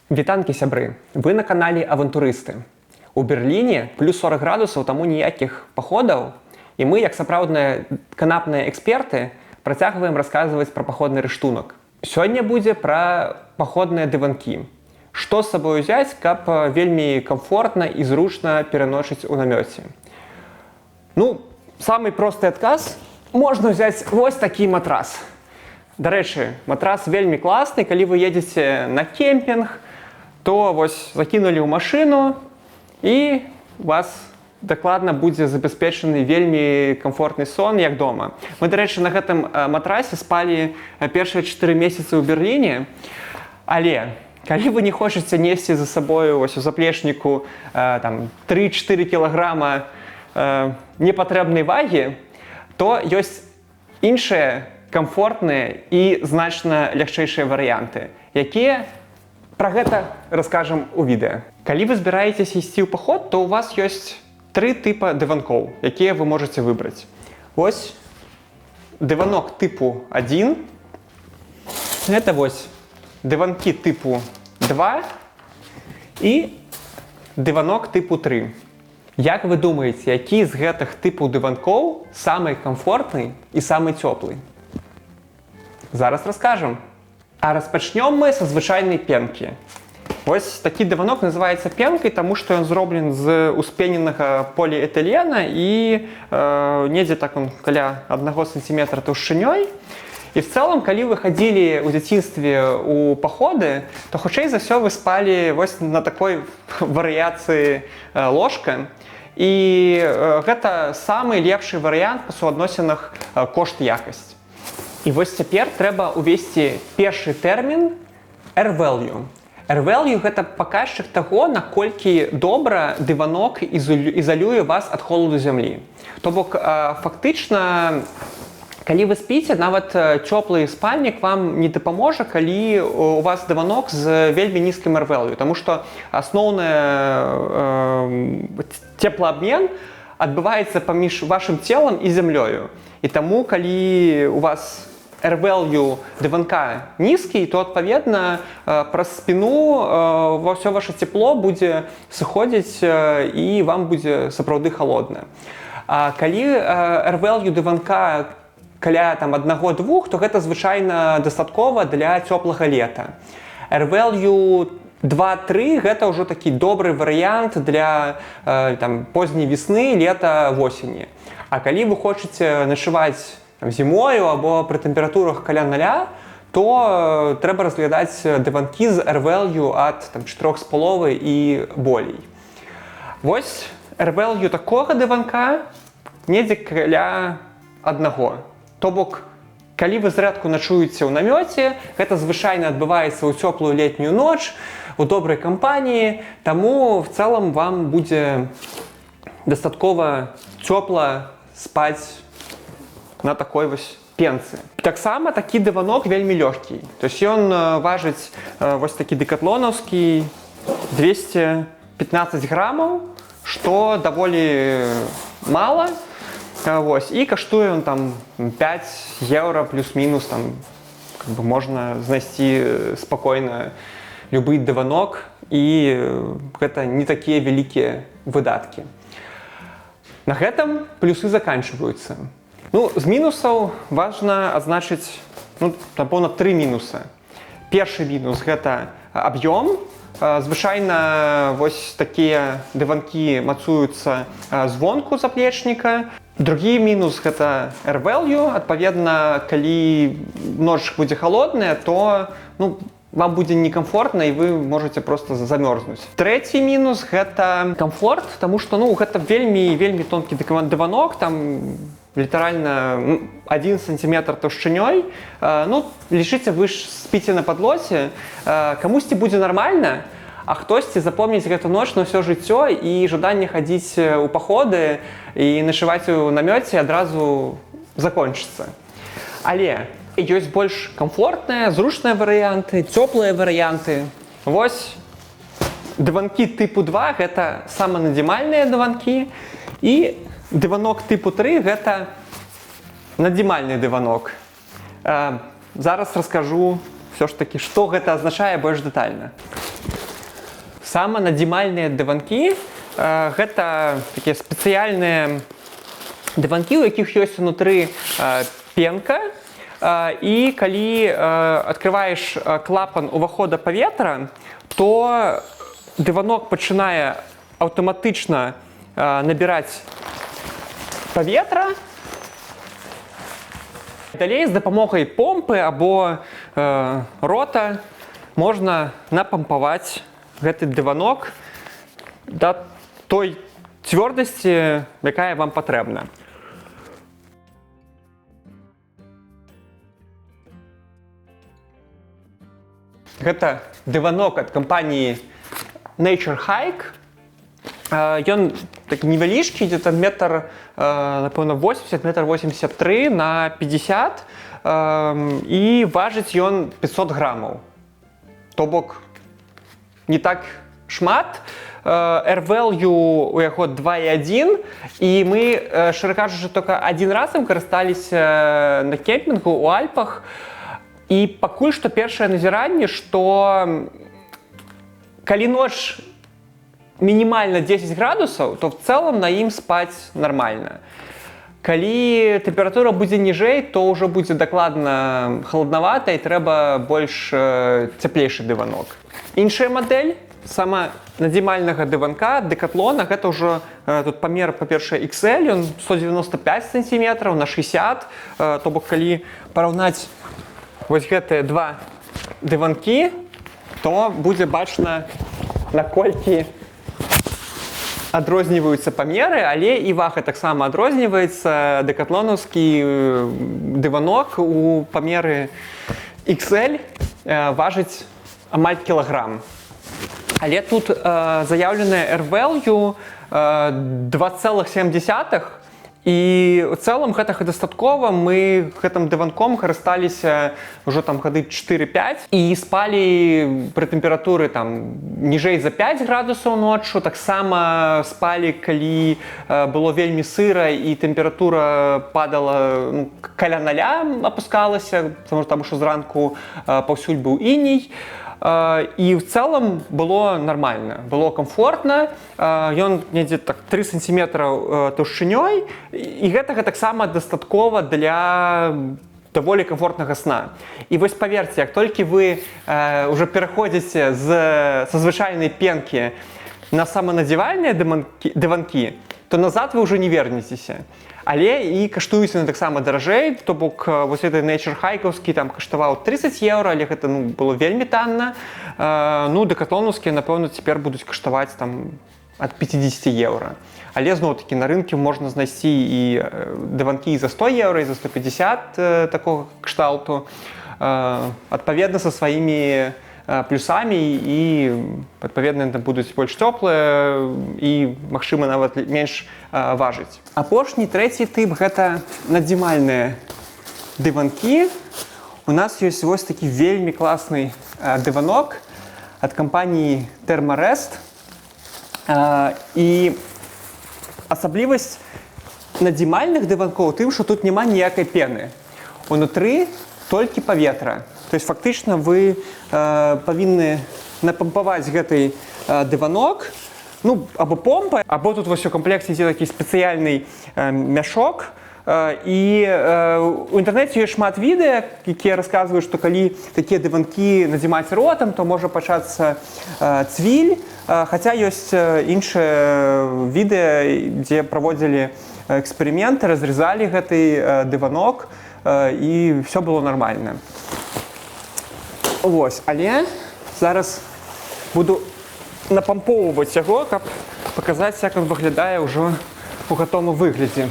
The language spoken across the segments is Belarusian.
Вітанкі, сябры! Вы на канале Авантурысты. У Берліне плюс 40 градусаў, таму ніякіх паходаў. І мы, як сапраўдныя канапныя эксперты, працягваем расказваць пра паходны рыштунак. Сёння будзе пра паходныя дыванкі. Што з сабой узяць, каб вельмі комфортна і зручна пераносіць у намёце. Самы просты адказ – можна ўзяць вось такі матрас. Дарэчы, матрас вельмі класны, калі вы едзеце на кемпінг, то вось закінулі ў машыну і у вас дакладна будзе забяспечаны вельмі комфортны сон, як дома. Мы, дарэчы, на гэтым матрасе спалі першыя 4 месяцы ў Берліне, але калі вы не хочаце несці за сабою вось у заплечніку 3-4 кілаграма непатрэбнай вагі, то ёсць іншыя комфортныя і значна лягчэйшыя варыянты, якія пра гэта раскажам у відэа. Калі вы збіраецеся ісці ў паход, то у вас ёсць 3 тыпа дыванкоў, якія вы можаце выбраць. Вось дыванок тыпу 1, гэта вось дыванкі тыпу 2 і дыванок тыпу 3. Як вы думаеце, які з гэтых тыпаў дыванкоў самы комфортны і самы цёплы? Зараз раскажам. А распачнём мы са звычайнай пенкі. Вось такі дыванок называецца пенкай, таму што ён зроблен з успененага поліэтылена і недзе так он каля 1 сантиметра таўшчынёй. І в цэлым, калі вы хадзілі ў дзяцінстве ў паходы, то хутчэй за ўсё вы спалі вось на такой варыяцыі ложка. І гэта самы лепшы варыянт па суадносінах кошт-якасць. І вось цяпер трэба ўвесці першы тэрмін R-value. R-value – гэта паказчык таго, наколькі добра дыванок ізалюе вас ад холаду зямлі. То бок, фактычна, калі вы спіце, нават цёплы спальнік вам не дапаможа, калі у вас дыванок з вельмі нізкім R-value, таму што асноўны цеплаабмен адбываецца паміж вашым целам і зямлёю. І таму, калі у вас R-value дыванка нізкі, то, адпаведна, праз спіну ўсё ваша цепло будзе сыходзіць і вам будзе сапраўды халодна. А калі R-value дыванка каля 1-2, то гэта звычайна дастаткова для цёплага лета. R-value 2-3 гэта ўжо такі добры варыянт для позняй весны, лета, восені. А калі вы хочаце начаваць зімою або пры тэмпературах каля 0, то трэба разглядаць дыванкі з R-value ад 4,5 і болей. Вось R-value такога дыванка недзе каля 1. То бок, калі вы зрэдку начуеце ў намёце, гэта звычайна адбываецца ў цёплую летнюю ноч, у добрай кампаніі, таму в цэлым вам будзе дастаткова цёпла спаць на такой вось пенцы. Таксама такі дыванок вельмі лёгкі. То есть ён важыць вось такі дэкатлонаўскі 215 грамаў, што даволі мала. І каштуе ён 5 еўра плюс-мінус, можна знайсці спакойна любы дыванок, і гэта не такія вялікія выдаткі. На гэтым плюсы заканчваюцца. З мінусаў важна адзначыць, напэўна, 3 мінусы. Першы мінус – гэта аб'ём. Звычайна вось такія дыванкі мацуюцца звонку заплечніка. Другі мінус – гэта R-value. Адпаведна, калі ноч будзе халодная, то вам будзе некамфортна і вы можаце проста замёрзнуць. Трэці мінус – гэта камфорт, таму што гэта вельмі тонкі дыванок, літаральна 1 сантиметр таўшчынёй. Лічыце, вы ж спіце на падлоце, камусьці будзе нармальна, а хтосьці запомніць гэту ноч на ўсё жыццё і жаданне хадзіць у паходы і начаваць у намёце адразу закончыцца. Але ёсць больш комфортныя, зручныя варыянты, цёплыя варыянты. Вось дыванкі тыпу 2 – гэта саманадзімальныя дыванкі, і дыванок тыпу 3 – гэта надзімальны дыванок. Зараз раскажу ўсё ж такі, што гэта азначае больш дэтальна. Саманадзімальныя дыванкі гэта такія спецыяльныя дыванкі, у якіх ёсць унутры пенка, і калі адкрываеш клапан увахода паветра, то дыванок пачынае аўтаматычна набіраць паветра. Далей з дапамогай помпы або рота можна напампаваць гэты дыванок да той цвёрдасці, якая вам патрэбна. Гэта дыванок ад кампаніі Nature Hike. Ён такі невялічкі, дзе-то метр, напэўна, 80, метр 83 на 50, і важыць ён 500 грамаў. То бок не так шмат. R-value у яго 2,1, і мы, шчыра кажучы, толькі адзін раз ім карысталіся на кемпінгу ў Альпах. І пакуль што першае назіранне, што калі ноч мінімальна 10 градусаў, то в цэлым на ім спаць нармальна. Калі тэмпература будзе ніжэй, то ўжо будзе дакладна халаднавата і трэба больш цяплейшы дыванок. Іншая мадэль саманадзімальнага дыванка Decathlon, гэта ўжо тут памер, па-першае, XL, ён 195 сантиметраў на 60, то бок калі параўнаць вось гэтыя два дыванкі, то будзе бачна, наколькі адрозніваюцца памеры, але і вага таксама адрозніваецца. Дэкатлонаўскі дыванок у памеры XL важыць амаль кілаграм. Але тут заяўленая R-value 2,7, і ў цэлым гэтага дастаткова. Мы гэтым дыванком карысталіся ўжо там гады 4-5 і спалі пры тэмпературы там ніжэй за 5 градусаў ноччу. Таксама спалі, калі было вельмі сыра і тэмпература падала, каля 0 апускалася, таму што зранку паўсюль быў іней. І ў цэлым было нармальна, было камфортна. Ён недзе так 3 сантиметраў таўшчынёй, і гэтага таксама дастаткова для даволі камфортнага сна. І вось паверце, як толькі вы ўжо пераходзіце са звычайнай пенкі на саманадзівальныя дыванкі, то назад вы ўжо не вернецеся. Але і каштуюць яны таксама даражэй, то бок вось гэты Nature Hike-аўскі там каштаваў 30 еўра, але гэта было вельмі танна. Дэкатлонаўскія, напэўна, цяпер будуць каштаваць там ад 50 еўра. Але зноў-такі на рынку можна знайсці і дыванкі за 100 еўра, і за 150 такога кшталту. Адпаведна са сваімі плюсамі, і адпаведна будуць больш цёплыя і, магчыма, нават менш важыць. Апошні, трэці тып — гэта надзімальныя дыванкі. У нас ёсць вось такі вельмі класны дыванок ад кампаніі Thermarest. І асаблівасць надзімальных дыванкоў тым, што тут няма ніякай пены. Унутры толькі паветра. То есть фактычна вы павінны напампаваць гэты дыванок, або помпай, або тут вось у комплекце ідзе такі спецыяльны мяшок. І у інтэрнэце ёсць шмат відэа, якія расказваюць, што калі такія дыванкі надзімаць ротам, то можа пачацца цвіль. Хаця ёсць іншыя відэа, дзе праводзілі эксперыменты, разрезалі гэты дыванок, і ўсё было нармальна. Вось, але зараз буду напампоўваць яго, каб паказаць, як ён выглядае ўжо у гатовым выглядзе.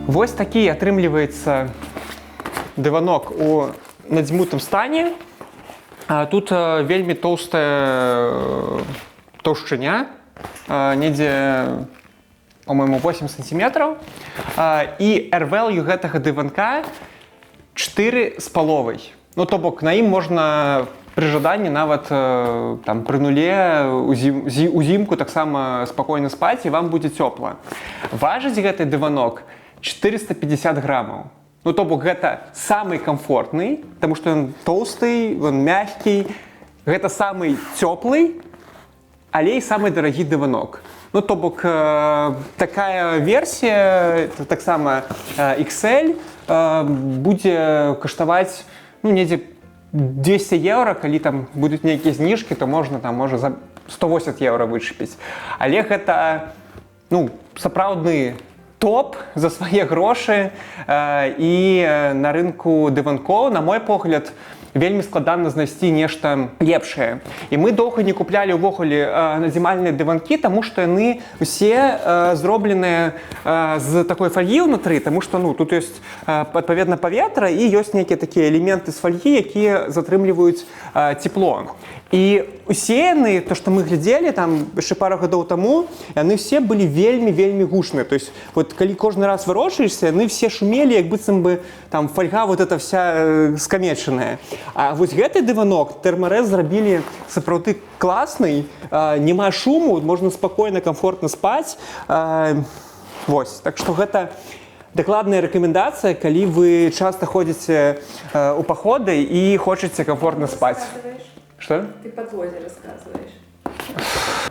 Вось такі атрымліваецца диванок у надзьмутым стане. Тут вельмі тоўстая таўшчыня, недзе, по-моему, 8 сантиметров. І R-value гэтага диванка 4,5. Ну, то бок, на ім можна пры жаданні нават там, пры нуле узімку таксама спакойна спаць, і вам будзе цёпла. Важыць гэты диванок 450 граммаў. Ну, то бок, гэта самый комфортный, потому что он толстый, он мягкий. Гэта самый цёплый, але і самый дарагі диванок. Ну, то бок, такая версія, таксама XL, будзе каштаваць, ну, недзе 200 евро, калі там будуць нейкія зніжкі, то можна там, можа, за 180 евро вычапіць. Але гэта, ну, сапраўдны топ за свае грошы, і на рынку дыванкоў, на мой погляд, вельмі складана знайсці нешта лепшае. І мы доўга не куплялі ўвогуле назімальныя дыванкі, таму што яны усе зробленыя з такой фальгі ўнутры, таму што, ну, тут ёсць адпаведна паветра і ёсць нейкія такія элементы з фальгі, якія затрымліваюць цепло. І усе яны, то, што мы глядзелі там яшчэ пару гадоў таму, яны все былі вельмі гучныя. То есть, вот калі кожны раз варочаешся, яны все шумелі, як быццам бы там фольга вот эта вся скамечаная. А вось гэты дыванок Thermarest зрабілі сапраўды класны, няма шуму, можна спакойна, комфортна спаць. Вось, так што гэта дакладная рэкамендацыя, калі вы часта ходзіце ў паходы і хочаце комфортна спаць. Что? Ты подвозе рассказываешь.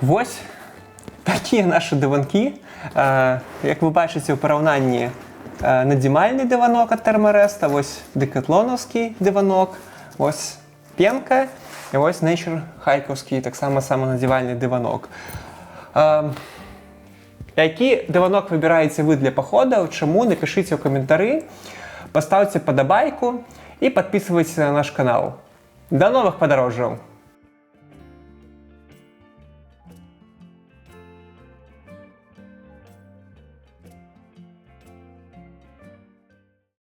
Вось такія нашы дыванкі. Як вы бачыце ў параўнанні, надзімальны дыванок ад Thermarest, вось дэкатлонаўскі дыванок, вось пенка, і вось Nature хайкаўскі, таксама саманадзівальны дыванок. Які дыванок выбіраеце вы для паходаў, чаму, напішыце ў каментары, паставце падабайку і падпісвайцеся на наш канал. До новых падарожжаў!